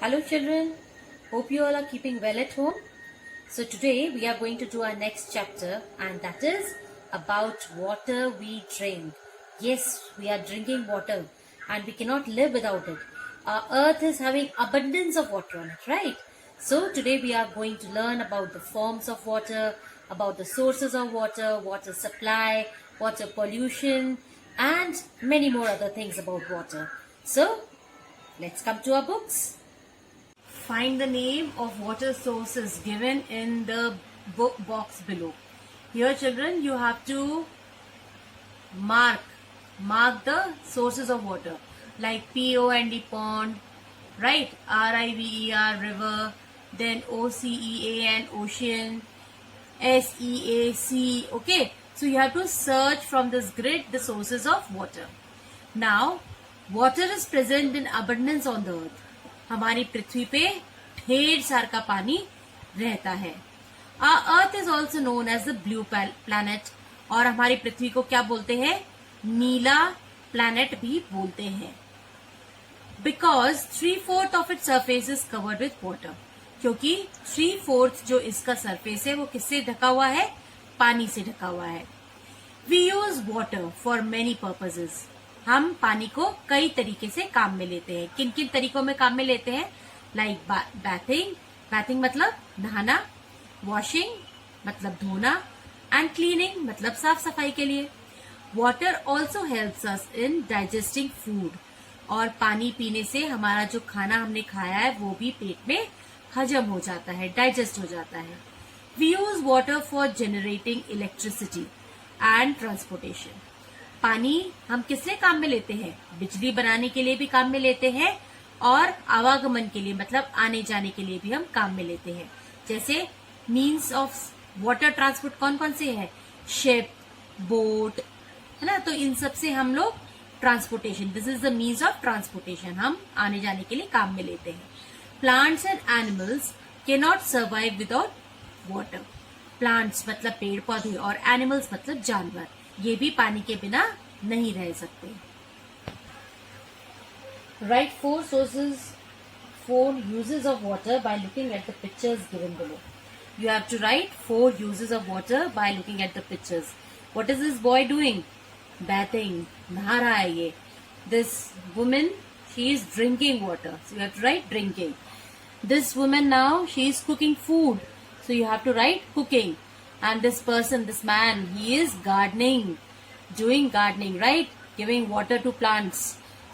Hello children, hope you all are keeping well at home. So today we are going to do our next chapter, and that is about water we drink. Yes, we are drinking water and we cannot live without it. Our earth is having abundance of water on it, right? So today we are going to learn about the forms of water, about the sources of water, water supply, water pollution, and many more other things about water. So let's come to our books. Find the name of water sources given in the book box below. Here children, you have to mark the sources of water, like POND pond, right? RIVER river, then OCEAN ocean, SEAC. Okay, so you have to search from this grid the sources of water. Now water is present in abundance on the earth. हमारी पृथ्वी पे ढेर सारा का पानी रहता है. Our earth is also known as the blue planet, और हमारी पृथ्वी को क्या बोलते हैं? नीला planet भी बोलते हैं. Because 3/4 of its surface is covered with water. क्योंकि 3/4 जो इसका सरफेस है वो किससे ढका हुआ है? पानी से ढका हुआ है. We use water for many purposes. हम पानी को कई तरीके से काम में लेते हैं. किन किन तरीकों में काम में लेते हैं? लाइक बैथिंग मतलब नहाना, वॉशिंग मतलब धोना, एंड क्लीनिंग मतलब साफ सफाई के लिए. वाटर ऑल्सो हेल्प्स अस इन डाइजेस्टिंग फूड, और पानी पीने से हमारा जो खाना हमने खाया है वो भी पेट में हजम हो जाता है, डाइजेस्ट हो जाता है. We use water for generating electricity and transportation. पानी हम किस लिए काम में लेते हैं? बिजली बनाने के लिए भी काम में लेते हैं, और आवागमन के लिए मतलब आने जाने के लिए भी हम काम में लेते हैं. जैसे मीन्स ऑफ वाटर ट्रांसपोर्ट कौन कौन से हैं? शिप, बोट, है ना. तो इन सब से हम लोग transportation, this is the means of transportation, हम आने जाने के लिए काम में लेते हैं. Plants and animals can not survive without water. Plants मतलब पेड़ पौधे, और एनिमल्स मतलब जानवर, ये भी पानी के बिना नहीं रह सकते. Write 4 sources, 4 uses of water by looking at the pictures given below. You have to write 4 uses of water by looking at the pictures. What is this boy doing? Bathing, नहा रहा है ये. This woman, she is drinking water. So you have to write drinking. This woman now, she is cooking food. So you have to write cooking. And this person, this man, he is gardening, doing gardening, right? Giving water to plants.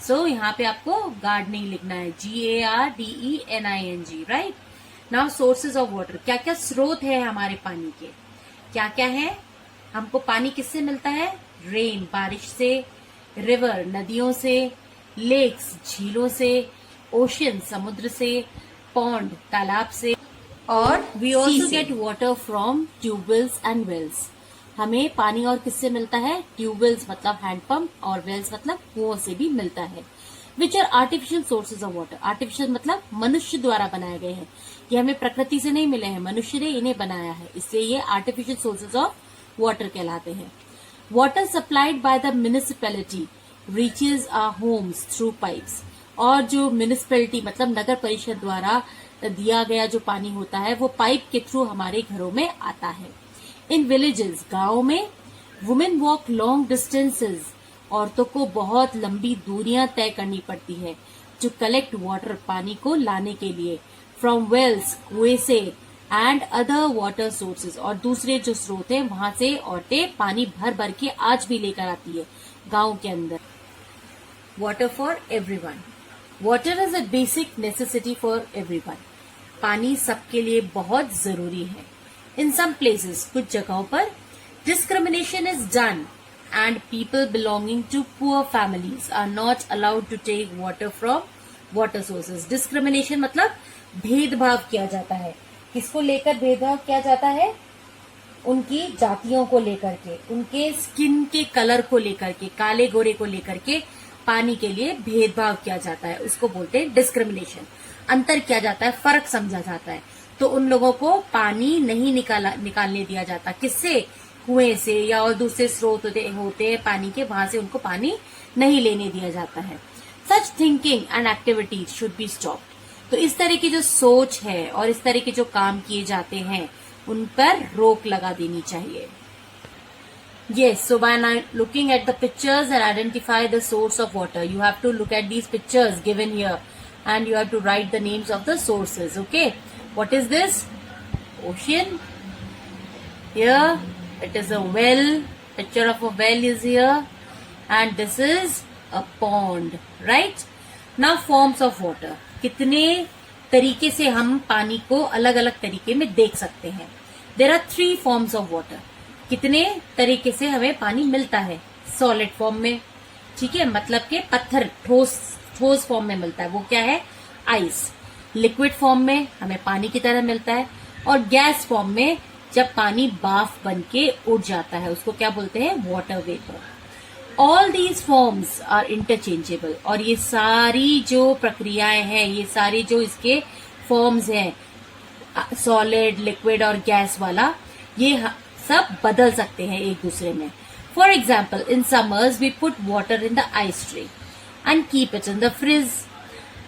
So यहाँ पे आपको gardening लिखना है, GARDENING, right? Now sources of water. क्या क्या स्रोत है हमारे पानी के? क्या क्या है? हमको पानी किससे मिलता है? रेन, बारिश से, रिवर, नदियों से, लेक्स, झीलों से, ओशन, समुद्र से, पॉन्ड, तालाब से, और we also get water from tubewells and wells. हमें पानी और किससे मिलता है? ट्यूबवेल्स मतलब हैंडपंप, और वेल्स मतलब कुओं से भी मिलता है. Which are artificial sources of water. Artificial मतलब मनुष्य द्वारा बनाए गए हैं. ये हमें प्रकृति से नहीं मिले हैं, मनुष्य ने इन्हें बनाया है, इसलिए ये आर्टिफिशियल सोर्सेज ऑफ वाटर कहलाते हैं. Water supplied by the municipality reaches our homes through pipes. और जो म्युनिसिपैलिटी मतलब नगर परिषद द्वारा दिया गया जो पानी होता है वो पाइप के थ्रू हमारे घरों में आता है. इन विलेजेस, गांव में, वुमेन वॉक लॉन्ग डिस्टेंसेज. औरतों को बहुत लंबी दूरियां तय करनी पड़ती है जो कलेक्ट वाटर, पानी को लाने के लिए, फ्रॉम वेल्स, कुएं से, एंड अदर वाटर सोर्सेज, और दूसरे जो स्रोत हैं वहां से औरतें पानी भर भर के आज भी लेकर आती है गांव के अंदर. Water for everyone. Water is a basic necessity for everyone. पानी सबके लिए बहुत जरूरी है. इन सम प्लेसेस, कुछ जगहों पर, discrimination is done and people belonging to poor families are not allowed to take water from water sources. Discrimination मतलब भेदभाव किया जाता है. किसको लेकर भेदभाव किया जाता है? उनकी जातियों को लेकर के, उनके स्किन के कलर को लेकर के, काले गोरे को लेकर के पानी के लिए भेदभाव किया जाता है, उसको बोलते हैं डिस्क्रिमिनेशन. अंतर किया जाता है, फर्क समझा जाता है. तो उन लोगों को पानी नहीं निकालने दिया जाता. किससे? कुएं से या और दूसरे स्रोत होते हैं पानी के, वहां से उनको पानी नहीं लेने दिया जाता है. such thinking and activities should be stopped. तो इस तरह की जो सोच है और इस तरह के जो काम किए जाते हैं उन पर रोक लगा देनी चाहिए. Yes, so by looking at the pictures and identify the source of water, you have to look at these pictures given here and you have to write the names of the sources. Okay, what is this? Ocean. Here it is a well. Picture of a well is here, and this is a pond, right? Now forms of water. कितने तरीके से हम पानी को अलग अलग तरीके में देख सकते हैं. There are 3 forms of water. कितने तरीके से हमें पानी मिलता है. सॉलिड फॉर्म में, ठीक है, मतलब के पत्थर ठोस फॉर्म में मिलता है, वो क्या है, आइस. लिक्विड फॉर्म में हमें पानी की तरह मिलता है, और गैस फॉर्म में जब पानी बाफ बन के उड़ जाता है उसको क्या बोलते हैं, water vapour. All these forms are interchangeable. और ये सारी जो प्रक्रियाएं हैं, ये सारी जो इसके फॉर्म्स हैं, सॉलिड, लिक्विड और गैस वाला, ये सब बदल सकते हैं एक दूसरे में. For example, in summers we put water in the ice tray and keep it in the fridge.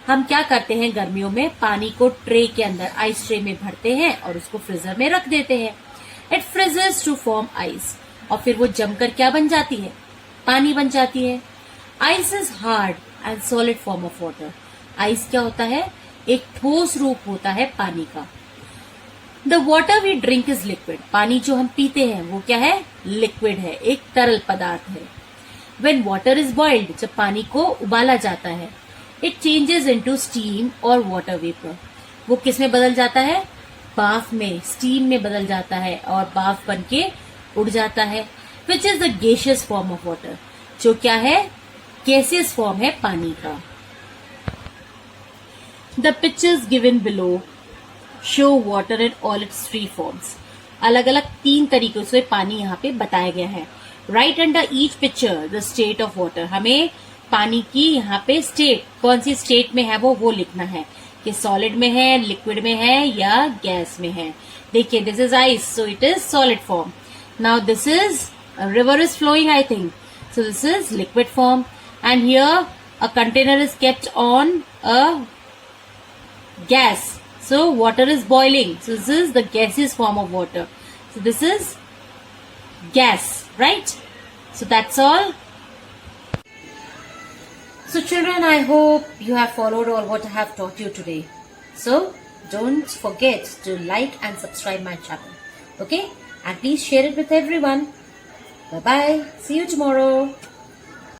हम क्या करते हैं गर्मियों में, पानी को ट्रे के अंदर, आइस ट्रे में भरते हैं और उसको फ्रीजर में रख देते हैं. It freezes to form ice. और फिर वो जमकर क्या बन जाती है, पानी बन जाती है. Ice is hard and solid form of water. Ice क्या होता है, एक ठोस रूप होता है पानी का. The water we drink is liquid. पानी जो हम पीते हैं वो क्या है, लिक्विड है, एक तरल पदार्थ है. वेन वाटर इज बॉइल्ड, जब पानी को उबाला जाता है, इट चेंजेस इनटू स्टीम और वाटर वेपर. वो किस में बदल जाता है, बाफ में, स्टीम में बदल जाता है और बाफ बन के उड़ जाता है. Which is the gaseous form of water, जो क्या है, गैसियस फॉर्म है पानी का. The pictures given below show water in all it's 3 forms. अलग अलग 3 तरीकों से पानी यहाँ पे बताया गया है. Right under each picture the state of water. हमें पानी की यहाँ पे स्टेट, कौन सी स्टेट में है वो लिखना है, कि सॉलिड में है, लिक्विड में है या गैस में है. देखिए, this is ice, so it is solid form. Now this is a river is flowing, I think, so this is liquid form. And here a container is kept on a gas, so water is boiling, so this is the gaseous form of water. So this is gas, right? So that's all. So children, I hope you have followed all what I have taught you today. So don't forget to like and subscribe my channel, okay? And please share it with everyone. Bye bye. See you tomorrow.